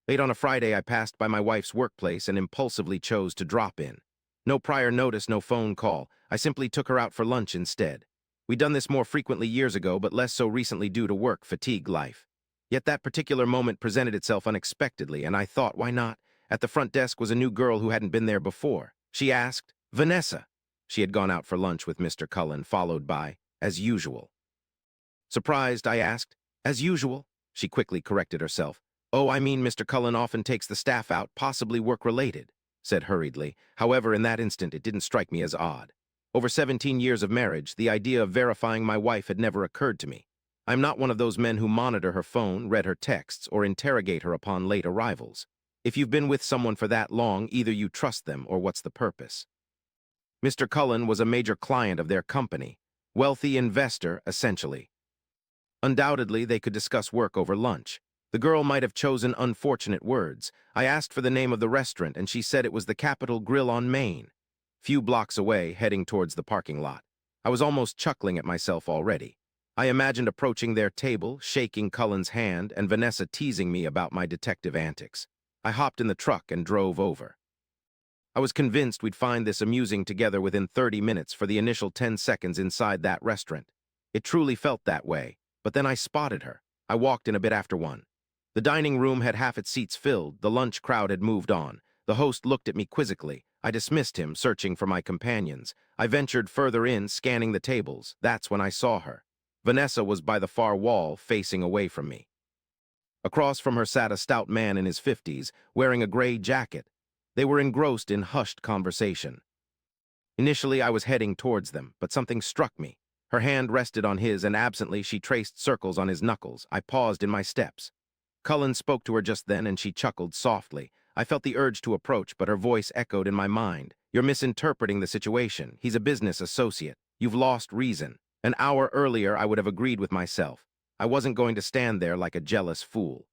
Late on a Friday, I passed by my wife's workplace and impulsively chose to drop in. No prior notice, no phone call. I simply took her out for lunch instead. We'd done this more frequently years ago, but less so recently due to work fatigue life. Yet that particular moment presented itself unexpectedly, and I thought, why not? At the front desk was a new girl who hadn't been there before. She asked, "Vanessa." She had gone out for lunch with Mr. Cullen, followed by, "As usual." Surprised, I asked, "As usual?" She quickly corrected herself. "Oh, I mean Mr. Cullen often takes the staff out, possibly work-related," said hurriedly. However, in that instant, it didn't strike me as odd. Over 17 years of marriage, the idea of verifying my wife had never occurred to me. I'm not one of those men who monitor her phone, read her texts, or interrogate her upon late arrivals. If you've been with someone for that long, either you trust them or what's the purpose? Mr. Cullen was a major client of their company, wealthy investor, essentially. Undoubtedly, they could discuss work over lunch. The girl might have chosen unfortunate words. I asked for the name of the restaurant, and she said it was the Capitol Grill on Main. Few blocks away, heading towards the parking lot. I was almost chuckling at myself already. I imagined approaching their table, shaking Cullen's hand, and Vanessa teasing me about my detective antics. I hopped in the truck and drove over. I was convinced we'd find this amusing together within 30 minutes for the initial 10 seconds inside that restaurant. It truly felt that way, but then I spotted her. I walked in a bit after 1. The dining room had half its seats filled, the lunch crowd had moved on. The host looked at me quizzically. I dismissed him, searching for my companions. I ventured further in, scanning the tables. That's when I saw her. Vanessa was by the far wall, facing away from me. Across from her sat a stout man in his 50s, wearing a gray jacket. They were engrossed in hushed conversation. Initially, I was heading towards them, but something struck me. Her hand rested on his, and absently she traced circles on his knuckles. I paused in my steps. Cullen spoke to her just then, and she chuckled softly. I felt the urge to approach, but her voice echoed in my mind. "You're misinterpreting the situation. He's a business associate. You've lost reason. An hour earlier, I would have agreed with myself. I wasn't going to stand there like a jealous fool."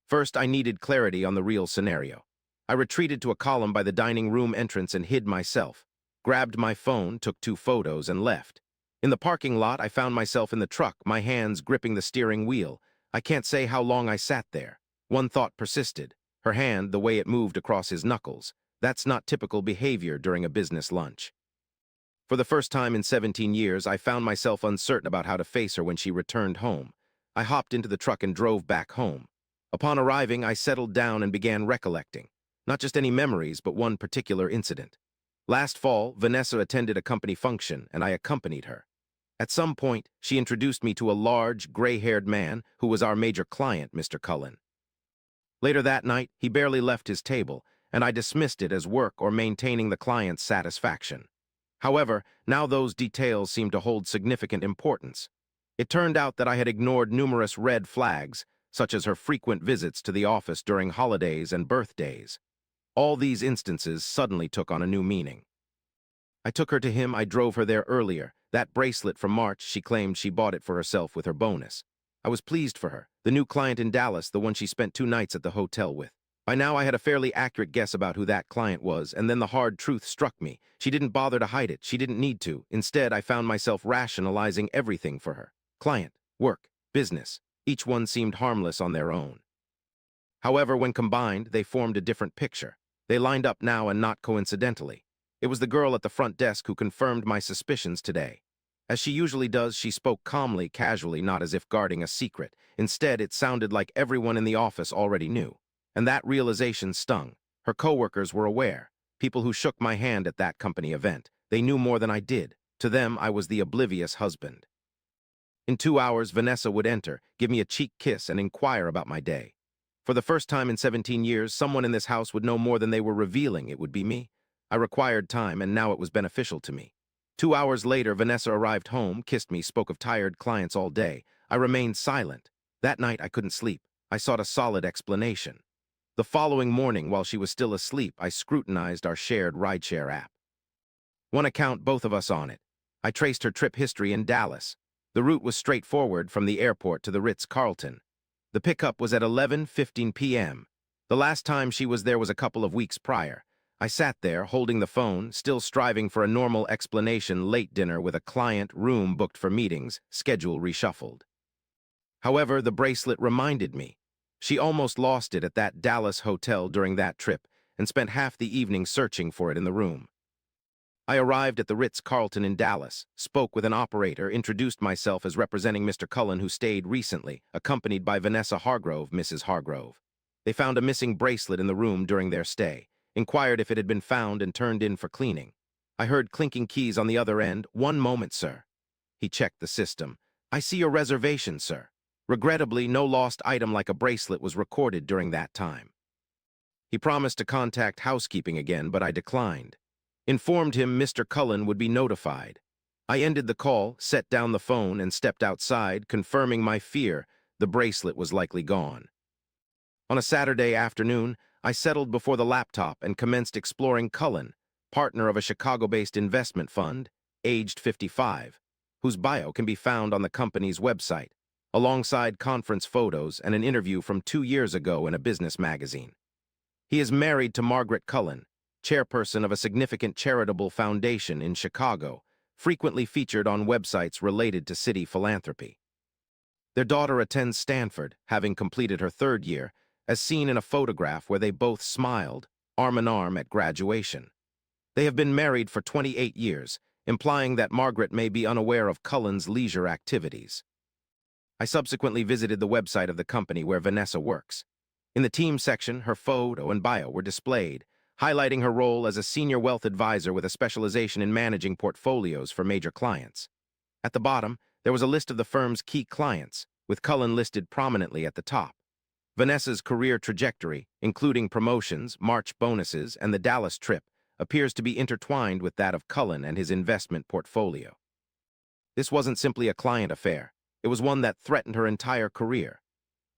First, I needed clarity on the real scenario. I retreated to a column by the dining room entrance and hid myself, grabbed my phone, took 2 photos, and left. In the parking lot, I found myself in the truck, my hands gripping the steering wheel. I can't say how long I sat there. One thought persisted. Her hand, the way it moved across his knuckles. That's not typical behavior during a business lunch. For the first time in 17 years, I found myself uncertain about how to face her when she returned home. I hopped into the truck and drove back home. Upon arriving, I settled down and began recollecting. Not just any memories, but one particular incident. Last fall, Vanessa attended a company function, and I accompanied her. At some point, she introduced me to a large, gray-haired man who was our major client, Mr. Cullen. Later that night, he barely left his table, and I dismissed it as work or maintaining the client's satisfaction. However, now those details seemed to hold significant importance. It turned out that I had ignored numerous red flags, such as her frequent visits to the office during holidays and birthdays. All these instances suddenly took on a new meaning. I took her to him. I drove her there earlier. That bracelet from March, she claimed she bought it for herself with her bonus. I was pleased for her. The new client in Dallas, the one she spent 2 nights at the hotel with. By now, I had a fairly accurate guess about who that client was, and then the hard truth struck me. She didn't bother to hide it. She didn't need to. Instead, I found myself rationalizing everything for her. Client, work, business. Each one seemed harmless on their own. However, when combined, they formed a different picture. They lined up now, and not coincidentally. It was the girl at the front desk who confirmed my suspicions today. As she usually does, she spoke calmly, casually, not as if guarding a secret. Instead, it sounded like everyone in the office already knew. And that realization stung. Her coworkers were aware. People who shook my hand at that company event. They knew more than I did. To them, I was the oblivious husband. In 2 hours, Vanessa would enter, give me a cheek kiss, and inquire about my day. For the first time in 17 years, someone in this house would know more than they were revealing. It would be me. I required time, and now it was beneficial to me. 2 hours later, Vanessa arrived home, kissed me, spoke of tired clients all day. I remained silent. That night, I couldn't sleep. I sought a solid explanation. The following morning, while she was still asleep, I scrutinized our shared rideshare app. One account, both of us on it. I traced her trip history in Dallas. The route was straightforward from the airport to the Ritz-Carlton. The pickup was at 11:15 p.m. The last time she was there was a couple of weeks prior. I sat there, holding the phone, still striving for a normal explanation. Late dinner with a client, room booked for meetings, schedule reshuffled. However, the bracelet reminded me. She almost lost it at that Dallas hotel during that trip and spent half the evening searching for it in the room. I arrived at the Ritz-Carlton in Dallas, spoke with an operator, introduced myself as representing Mr. Cullen, who stayed recently, accompanied by Vanessa Hargrove, Mrs. Hargrove. They found a missing bracelet in the room during their stay, inquired if it had been found and turned in for cleaning. I heard clinking keys on the other end. "One moment, sir." He checked the system. "I see your reservation, sir." Regrettably, no lost item like a bracelet was recorded during that time. He promised to contact housekeeping again, but I declined. Informed him Mr. Cullen would be notified. I ended the call, set down the phone, and stepped outside, confirming my fear the bracelet was likely gone. On a Saturday afternoon, I settled before the laptop and commenced exploring Cullen, partner of a Chicago-based investment fund, aged 55, whose bio can be found on the company's website, alongside conference photos and an interview from 2 years ago in a business magazine. He is married to Margaret Cullen, chairperson of a significant charitable foundation in Chicago, frequently featured on websites related to city philanthropy. Their daughter attends Stanford, having completed her 3rd year, as seen in a photograph where they both smiled, arm in arm at graduation. They have been married for 28 years, implying that Margaret may be unaware of Cullen's leisure activities. I subsequently visited the website of the company where Vanessa works. In the team section, her photo and bio were displayed, highlighting her role as a senior wealth advisor with a specialization in managing portfolios for major clients. At the bottom, there was a list of the firm's key clients, with Cullen listed prominently at the top. Vanessa's career trajectory, including promotions, March bonuses, and the Dallas trip, appears to be intertwined with that of Cullen and his investment portfolio. This wasn't simply a client affair. It was one that threatened her entire career.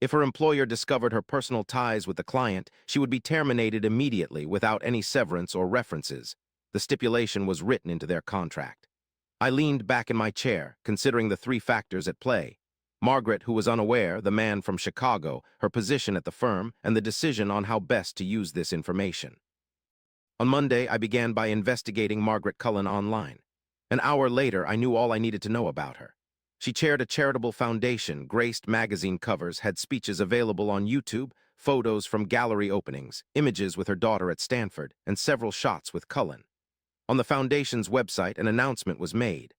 If her employer discovered her personal ties with the client, she would be terminated immediately without any severance or references. The stipulation was written into their contract. I leaned back in my chair, considering the 3 factors at play: Margaret, who was unaware, the man from Chicago, her position at the firm, and the decision on how best to use this information. On Monday, I began by investigating Margaret Cullen online. An hour later, I knew all I needed to know about her. She chaired a charitable foundation, graced magazine covers, had speeches available on YouTube, photos from gallery openings, images with her daughter at Stanford, and several shots with Cullen. On the foundation's website, an announcement was made.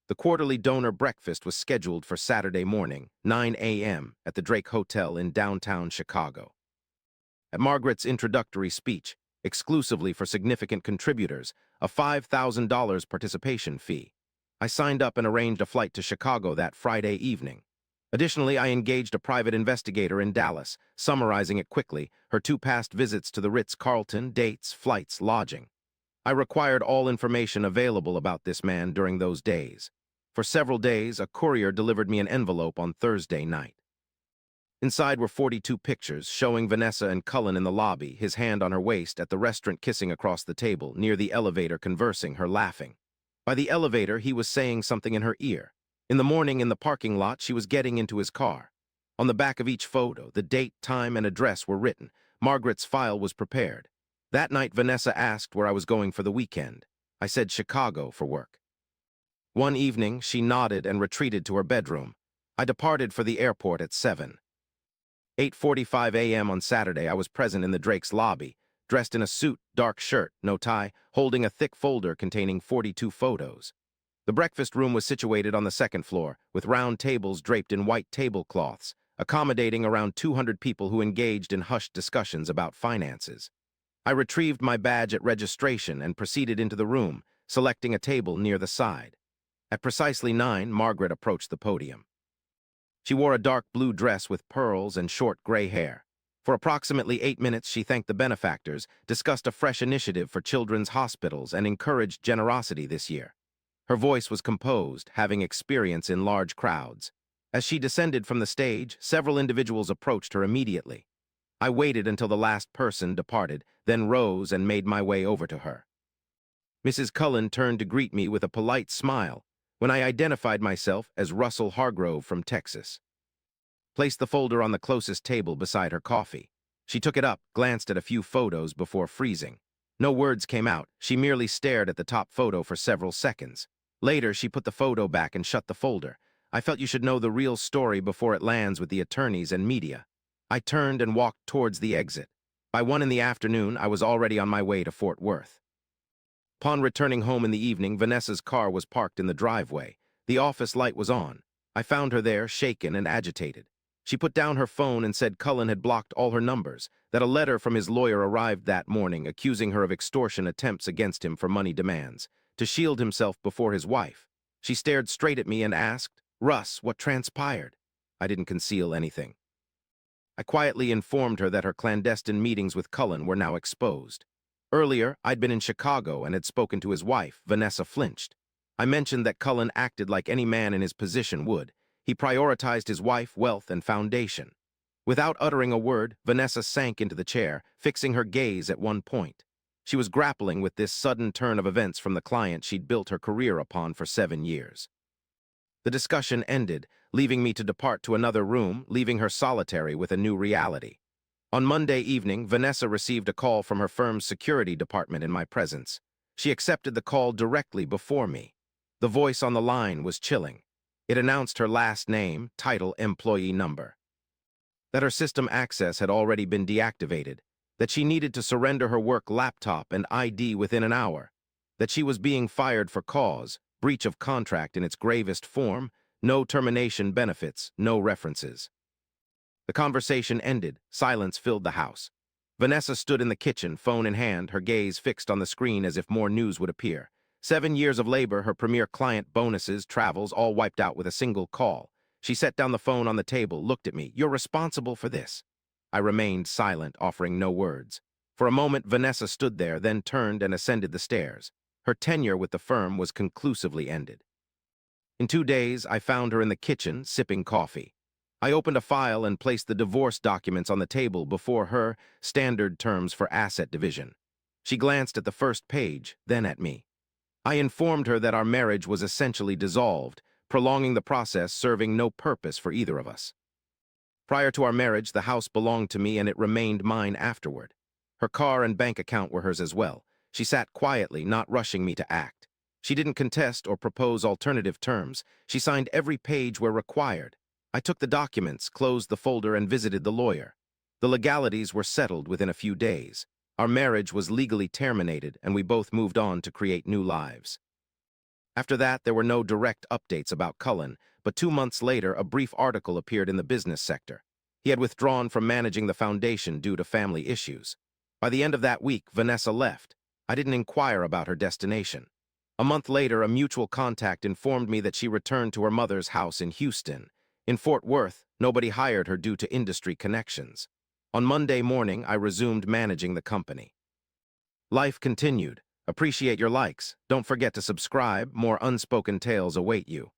The quarterly donor breakfast was scheduled for Saturday morning, 9 a.m., at the Drake Hotel in downtown Chicago. At Margaret's introductory speech, exclusively for significant contributors, a $5,000 participation fee. I signed up and arranged a flight to Chicago that Friday evening. Additionally, I engaged a private investigator in Dallas, summarizing it quickly, her 2 past visits to the Ritz-Carlton, dates, flights, lodging. I required all information available about this man during those days. For several days, a courier delivered me an envelope on Thursday night. Inside were 42 pictures showing Vanessa and Cullen in the lobby, his hand on her waist, at the restaurant kissing across the table, near the elevator conversing, her laughing. By the elevator, he was saying something in her ear. In the morning, in the parking lot, she was getting into his car. On the back of each photo, the date, time, and address were written. Margaret's file was prepared. That night, Vanessa asked where I was going for the weekend. I said Chicago for work. One evening, she nodded and retreated to her bedroom. I departed for the airport at 8:45 a.m. on Saturday. I was present in the Drake's lobby, dressed in a suit, dark shirt, no tie, holding a thick folder containing 42 photos. The breakfast room was situated on the 2nd floor, with round tables draped in white tablecloths, accommodating around 200 people who engaged in hushed discussions about finances. I retrieved my badge at registration and proceeded into the room, selecting a table near the side. At precisely 9, Margaret approached the podium. She wore a dark blue dress with pearls and short gray hair. For approximately 8 minutes, she thanked the benefactors, discussed a fresh initiative for children's hospitals, and encouraged generosity this year. Her voice was composed, having experience in large crowds. As she descended from the stage, several individuals approached her immediately. I waited until the last person departed, then rose and made my way over to her. Mrs. Cullen turned to greet me with a polite smile when I identified myself as Russell Hargrove from Texas. Placed the folder on the closest table beside her coffee. She took it up, glanced at a few photos before freezing. No words came out. She merely stared at the top photo for several seconds. Later, she put the photo back and shut the folder. I felt you should know the real story before it lands with the attorneys and media. I turned and walked towards the exit. By 1 in the afternoon, I was already on my way to Fort Worth. Upon returning home in the evening, Vanessa's car was parked in the driveway. The office light was on. I found her there, shaken and agitated. She put down her phone and said Cullen had blocked all her numbers, that a letter from his lawyer arrived that morning accusing her of extortion attempts against him for money demands, to shield himself before his wife. She stared straight at me and asked, "Russ, what transpired?" I didn't conceal anything. I quietly informed her that her clandestine meetings with Cullen were now exposed. Earlier, I'd been in Chicago and had spoken to his wife. Vanessa flinched. I mentioned that Cullen acted like any man in his position would. He prioritized his wife, wealth, and foundation. Without uttering a word, Vanessa sank into the chair, fixing her gaze at one point. She was grappling with this sudden turn of events from the client she'd built her career upon for 7 years. The discussion ended, leaving me to depart to another room, leaving her solitary with a new reality. On Monday evening, Vanessa received a call from her firm's security department in my presence. She accepted the call directly before me. The voice on the line was chilling. It announced her last name, title, employee number. That her system access had already been deactivated. That she needed to surrender her work laptop and ID within an hour. That she was being fired for cause, breach of contract in its gravest form, no termination benefits, no references. The conversation ended. Silence filled the house. Vanessa stood in the kitchen, phone in hand, her gaze fixed on the screen as if more news would appear. 7 years of labor, her premier client, bonuses, travels, all wiped out with a single call. She set down the phone on the table, looked at me. "You're responsible for this." I remained silent, offering no words. For a moment, Vanessa stood there, then turned and ascended the stairs. Her tenure with the firm was conclusively ended. In 2 days, I found her in the kitchen, sipping coffee. I opened a file and placed the divorce documents on the table before her, standard terms for asset division. She glanced at the first page, then at me. I informed her that our marriage was essentially dissolved, prolonging the process serving no purpose for either of us. Prior to our marriage, the house belonged to me and it remained mine afterward. Her car and bank account were hers as well. She sat quietly, not rushing me to act. She didn't contest or propose alternative terms. She signed every page where required. I took the documents, closed the folder, and visited the lawyer. The legalities were settled within a few days. Our marriage was legally terminated, and we both moved on to create new lives. After that, there were no direct updates about Cullen, but 2 months later, a brief article appeared in the business sector. He had withdrawn from managing the foundation due to family issues. By the end of that week, Vanessa left. I didn't inquire about her destination. A month later, a mutual contact informed me that she returned to her mother's house in Houston. In Fort Worth, nobody hired her due to industry connections. On Monday morning, I resumed managing the company. Life continued. Appreciate your likes. Don't forget to subscribe. More unspoken tales await you.